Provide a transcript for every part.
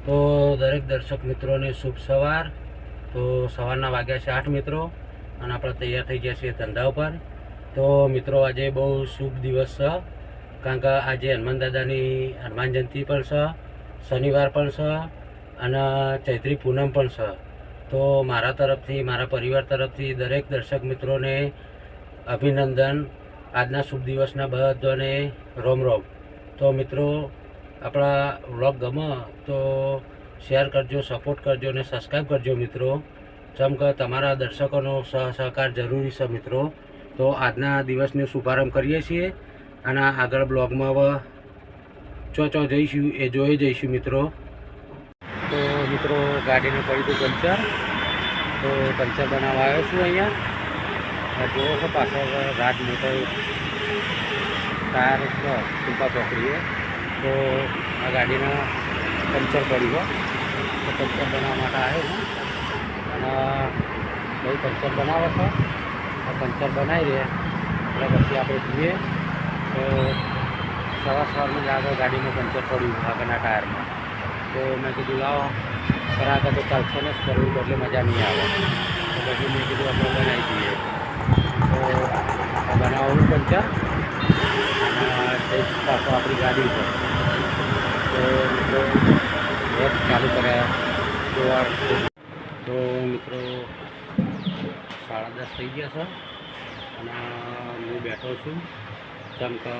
તો દરેક દર્શક મિત્રોને શુભ સવાર. તો સવારના વાગ્યા છે 8 મિત્રો, અને આપણે તૈયાર થઈ ગયા છીએ ધંધા ઉપર. તો મિત્રો આજે બહુ શુભ દિવસ છે, કારણ કે આજે હનુમાન દાદાની હનુમાન જયંતિ પણ છે, શનિવાર પણ છે અને ચૈત્રી પૂનમ પણ છે. તો મારા તરફથી, મારા પરિવાર તરફથી દરેક દર્શક મિત્રોને અભિનંદન. આજના શુભ દિવસના બધાને રોમ રોમ. તો મિત્રો, આપણા વ્લોગ ગમે તો શેર કરજો, સપોર્ટ કરજો અને સબસ્ક્રાઈબ કરજો મિત્રો. જેમ કે તમારા દર્શકોનો સહકાર જરૂરી છે મિત્રો. તો આજના દિવસનો શુભારંભ કરીએ છીએ, અને આગળ બ્લોગમાં હવે ચો જઈશું એ જોઈ જઈશું મિત્રો. તો મિત્રો, ગાડીને પડી હતું પંચર, તો પંચર બનાવવા આવ્યો છું અહીંયા. જોવો છો પાછળ રાત મોટો ટાયર ટૂંકા પકડીએ, તો આ ગાડીને પંચર પડ્યું. તો પંચર બનાવવા માટે આવ્યો છું, અને ભાઈ પંચર બનાવે છે. પંચર બનાવી રહ્યા એટલે પછી આપણે જોઈએ તો સવારમાં જ આગળ ગાડીમાં પંચર પડ્યું આગળના ટાયરમાં. તો મેં કીધું લાવો કરાતા તો ચાલશે ને, કરવું એટલે મજા નહીં આવે. તો પછી મેં કીધું આપણે બનાવી દઈએ. તો બનાવવાનું પંચર અને પાછો આપણી ગાડી ઉપર. તો મિત્રો એપ ચાલુ કર્યા જોવા. તો મિત્રો 10:30 થઈ ગયા છે, અને હું બેઠો છું. જેમ કે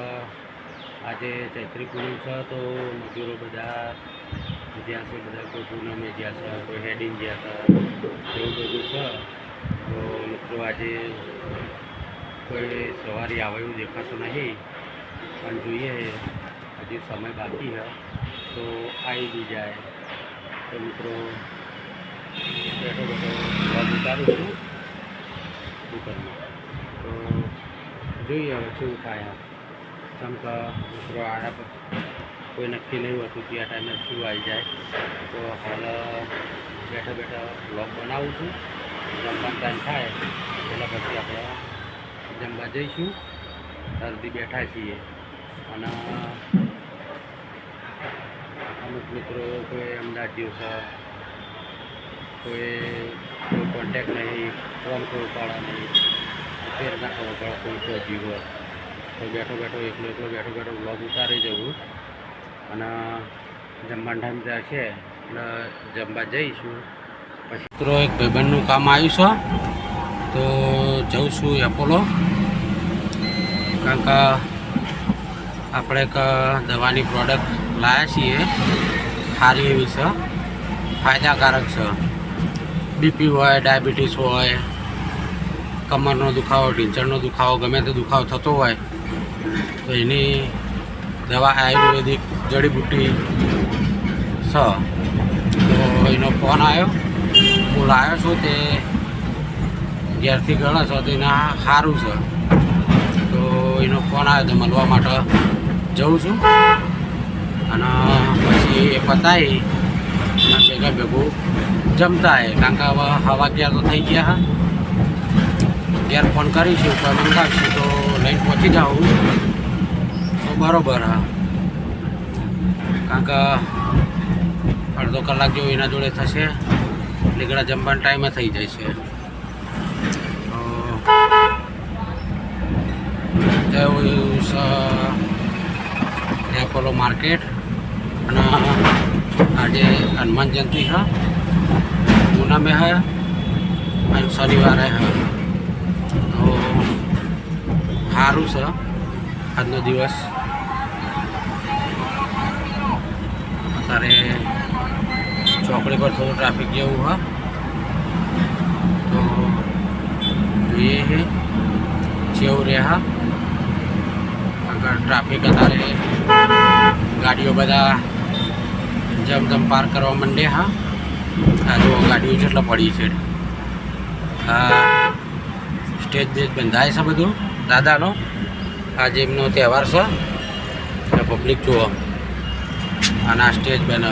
આજે ચૈત્રી પૂનમ છે, તો મજૂરો બધા જ્યાં છે, બધા કોઈ પૂનમે જ્યાં છે, કોઈ હેડિંગ જ્યાં છે, એવું બધું છે. તો મિત્રો આજે કોઈ સવારી આવે એવું દેખાતું નહીં, પણ જોઈએ હજી સમય બાકી છે તો આવી બી જાય. તો મિત્રો બેઠો બ્લોગ ઉતારું છું દુકાનમાં. તો જોઈએ હવે શું થાય. જેમ કે મિત્રો આડા કોઈ નક્કી નહીં હોતું કે આ ટાઈમે શું આવી જાય. તો હાલ બેઠા બ્લોગ બનાવું છું. જમવાનું ટાઈમ થાય એટલે પછી આપણે જમવા જઈશું. ત્યારથી બેઠા છીએ, અને અમુક મિત્રો કોઈ અમદાવાદ છે, કોઈ કોન્ટેક્ટ નહીં, ફોન કોઈ ઉપાડા નહીં, ફેર ના ખબર પડે કોઈ તો જીવો. તો બેઠો એકલો બ્લોગ ઉતારી જવું, અને જમવાનો ટાઈમ જશે એટલે જમવા જઈશું. પછી મિત્રો એક ભાઈબંધનું કામ આવ્યું છે, તો જઉં છું એપોલો. કારણ કે આપણે એક દવાની પ્રોડક્ટ લાવ્યા છીએ, સારી એવી છે, ફાયદાકારક છે. બીપી હોય, ડાયાબિટીસ હોય, કમરનો દુખાવો, ઢીંચણનો દુખાવો, ગમે તે દુખાવો થતો હોય તો એની દવા આયુર્વેદિક જડીબુટ્ટી છે. તો એનો ફોન આવ્યો, હું લાવ્યો છું, તે ઘેરથી ગણો છો તો એના સારું છે. તો એનો ફોન આવ્યો તો મળવા માટે જઉં છું, અને પછી એ પતાવી અને ભેગું જમતા હોય. કારણ કે હવે હવા ગયા તો થઈ ગયા હા. ઘેર ફોન કરીશું તો મંગાવીશું, તો લઈને પહોંચી જાઉં તો બરાબર હા. કારણ કે અડધો કલાક જેવું એના જોડે થશે, નીકળા જમવાના ટાઈમે થઈ જાય છે. એપોલો માર્કેટ, અને આજે હનુમાન જયંતિ है, पूनम है અને શનિવારે है. તો સારું છે આજનો દિવસ. અત્યારે ચોકડી પર થોડું ટ્રાફિક જેવું હોય, તો જોઈએ છે જેવું રહે. આગળ ટ્રાફિક અત્યારે ગાડીઓ બધા જમજમ પાર્ક કરવા માંડે. હા, આ જો ગાડીઓ જેટલા પડી છે. આ સ્ટેજ બેજ બંધાય છે બધું દાદાનો. આજે એમનો તહેવાર છે, પબ્લિક જુઓ. અને આ સ્ટેજ બને.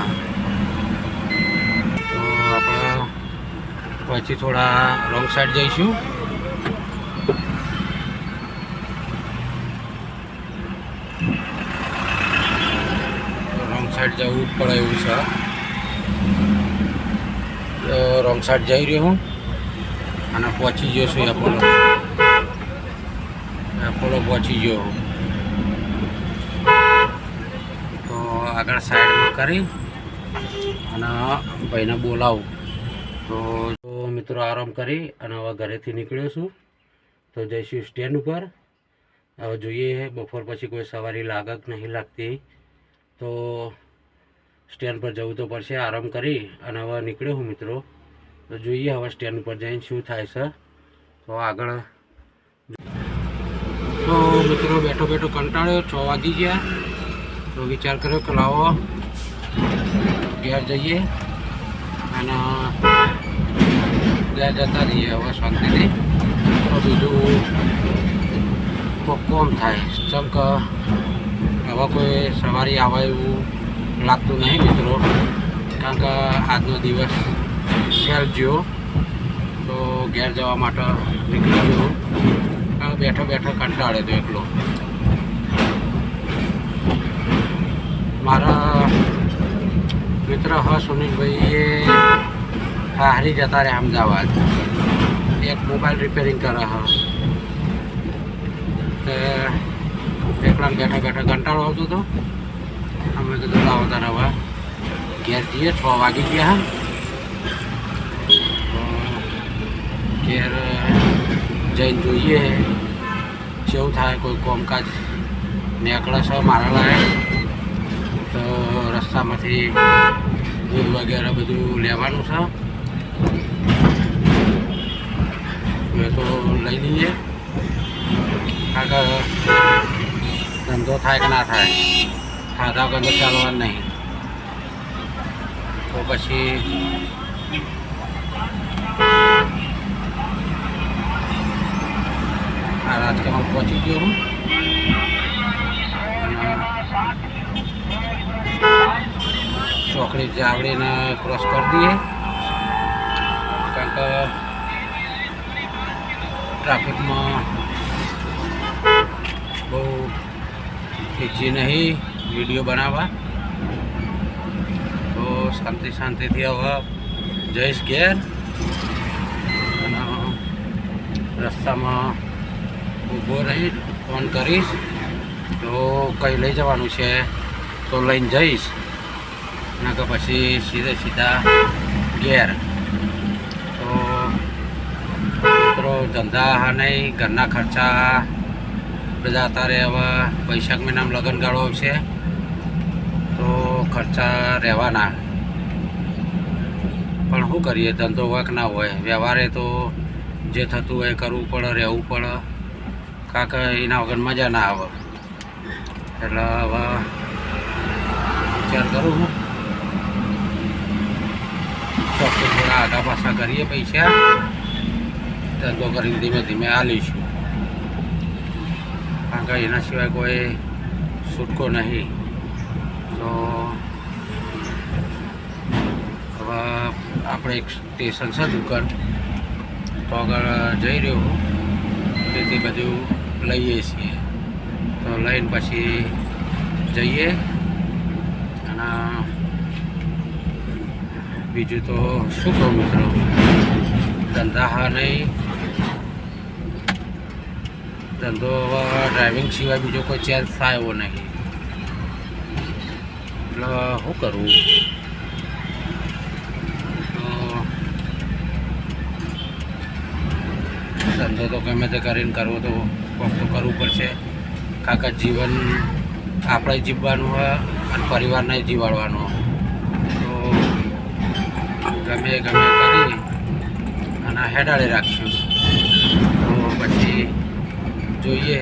તો આપણે પછી થોડા રોંગ સાઈડ જઈશું. રોંગ સાઈડ જવું જ પડે એવું છે. રોંગ સાઈડ જઈ રહ્યો હું અને પહોંચી ગયો છું એપોલો પહોંચી ગયો હું. તો આગળ સાઈડમાં કરી અને ભાઈને બોલાવું. તો મિત્રો આરામ કરી અને હવે ઘરેથી નીકળ્યો છું. તો જઈશું સ્ટેન્ડ ઉપર. હવે જોઈએ બપોર પછી કોઈ સવારી લાગે કે નહીં લાગતી. તો સ્ટેન્ડ પર જવું તો પડશે. આરામ કરી અને હવે નીકળ્યો હું મિત્રો. તો જોઈએ હવે સ્ટેન્ડ ઉપર જઈને શું થાય છે. તો આગળ તો મિત્રો બેઠો બેઠો કંટાળ્યો. 6 વાગી ગયા. તો વિચાર કર્યો કે લાવો ઘેર જઈએ અને ઘેર જતા રહીએ હવે શાંતિથી. તો બીજું કોમ થાય ચમ કે હવે કોઈ સવારી આવે એવું લાગતું નહીં મિત્રો. કારણ કે આજનો દિવસ ફેલ ગયો. તો ઘેર જવા માટે નીકળી ગયો. કારણ બેઠો બેઠો કંટાળે તો એકલો. મારા મિત્ર સુનિલભાઈ એ હારી જતા રહ્યા અમદાવાદ. એક મોબાઈલ રિપેરિંગ કરે એકલા બેઠા બેઠા કંટાળો આવતો હતો. અમે કીધું લાવો તાર હવે ઘેર જઈએ. 6 વાગી ગયા. ઘેર જઈને જોઈએ કેવું થાય. કોઈ કોમકાજ નીકળે છે મારા લાયક. તો રસ્તામાંથી દૂધ વગેરે બધું લેવાનું છે. એ તો લઈ લઈએ. કારણ કે ધંધો થાય કે ના થાય, ખાધા વગર તો ચાલવાનું નહીં. તો પછી આ રાજકારણમાં પહોંચી ગયો હું. ચોકડી જાવડીને ક્રોસ કરી દઈએ. કારણ કે ટ્રાફિકમાં બહુ ઈચ્છી નહીં વિડીયો બનાવવા. તો શાંતિથી હવે જઈશ ઘેર. અને રસ્તામાં ઊભો રહી ફોન કરીશ. તો કંઈ લઈ જવાનું છે તો લઈને જઈશ. ના કે પછી સીધા ઘેર. તો મિત્રો ધંધા નહીં, ઘરના ખર્ચા બધા અત્યારે હવે વૈશાખ મહિનામાં લગ્ન ગાળો આવશે. તો ખર્ચા રહેવાના. પણ શું કરીએ, ધંધો વાક ના હોય. વ્યવહારે તો જે થતું હોય કરવું પડે, રહેવું પડે. કારણ કે એના વગર મજા ના આવે. એટલે હવે વિચાર કરું હું ચોખ્ખું થોડા આગા પાછા કરીએ પૈસા. ધંધો કરીને ધીમે ધીમે આલીશું. કારણ કે એના સિવાય કોઈ છૂટકો નહીં. તો હવે આપણે એક સ્ટેશન છે દુકાન, તો આગળ જઈ રહ્યો હું. તેથી બધું લઈએ છીએ. તો લઈને પછી જઈએ. અને બીજું તો શું કહું મિત્રો, ધંધા હા નહીં. ધંધો ડ્રાઇવિંગ સિવાય બીજો કોઈ ચેન્જ થાય એવો નહીં. એટલે શું કરવું. ધંધો તો ગમે તે કરીને કરવો તો કોક તો કરવું પડશે. કારણ કે જીવન આપણે જીવવાનું હોય અને પરિવારને જીવાડવાનું. તો ગમે કરી અને હેડાળી રાખશું. તો પછી જોઈએ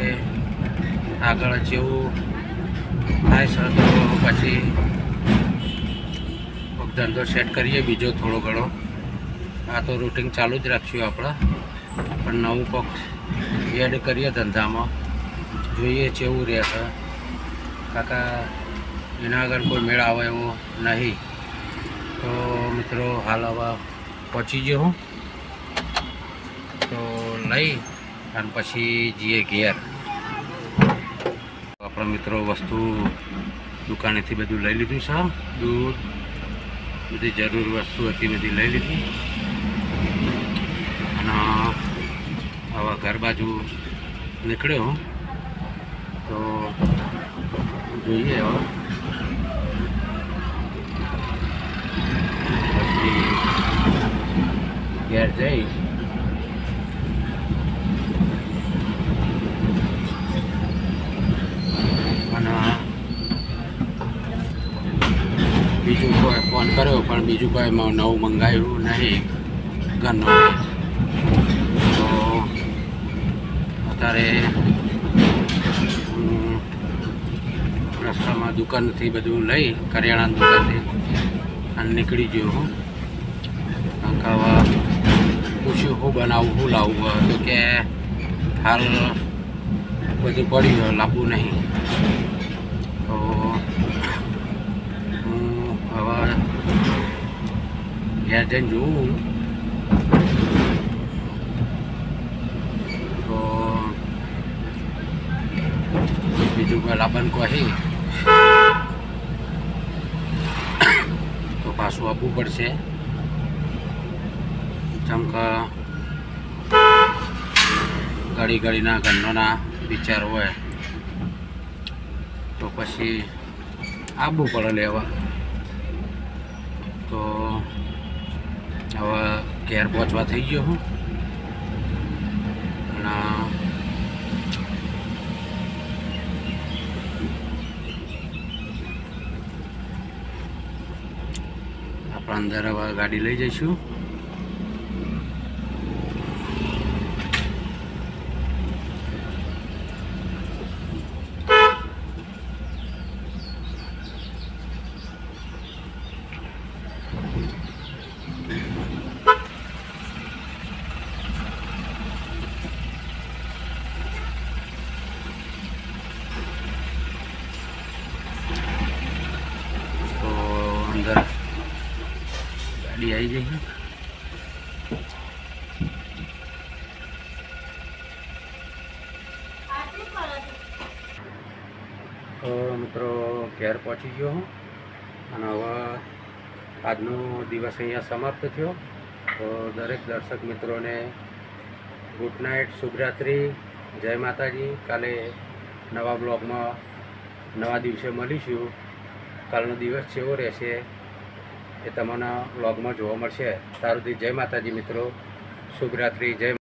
આગળ જેવું થાય છે. તો પછી ધંધો સેટ કરીએ બીજો થોડો ઘણો. આ તો રૂટિન ચાલુ જ રાખશું આપણે. પણ નવું કોક એડ કરીએ ધંધામાં. જોઈએ કેવું રહેશે. કાકા એના આગળ કોઈ મેળ આવે એવો નહીં. તો મિત્રો હાલ હવે પહોંચી ગયો હું. તો લઈ અને પછી જઈએ ઘેર. આપણા મિત્રો વસ્તુ દુકાનેથી બધું લઈ લીધું છે. દૂધ, બધી જરૂર વસ્તુ હતી બધી લઈ લીધી અને હવે ઘર બાજુ નીકળ્યો તો જોઈએ હવે પછી ઘેર જઈ અને બીજું કોઈ ફોન કર્યો પણ બીજું કોઈ નવું મંગાવ્યું નહીં ઘરનું. તો અત્યારે રસ્તામાં દુકાનથી બધું લઈ કરિયાણાની દુકાનથી અને નીકળી ગયો હું. ખાવા પૂછ્યું શું બનાવું શું લાવવું, તો કે હાલ બધું પડ્યું લાવવું નહીં. તો હું હવે ઘેર જઈને જોઉં તો બીજું કોઈ લાવવાનું કહે તો પાછું આપવું પડશે. ચમકા ઘડીના ઘરનોના વિચાર હોય તો પછી આવવું પડે લેવા. તો હવે ઘેર પહોંચવા થઈ ગયો હું અને આપણે અંદર હવે ગાડી લઈ જઈશું. અંદર ગાડી આવી ગઈ છે. તો મિત્રો ઘેર પહોંચી ગયો હું અને હવે આજનો દિવસ અહીંયા સમાપ્ત થયો. તો દરેક દર્શક મિત્રોને ગુડ નાઇટ, શુભરાત્રિ, જય માતાજી. કાલે નવા બ્લોગમાં નવા દિવસે મળીશું. કાલનો દિવસ કેવો રહેશે એ તમને બ્લોગમાં જોવા મળશે. ત્યાર સુધી જય માતાજી મિત્રો, શુભરાત્રિ, જય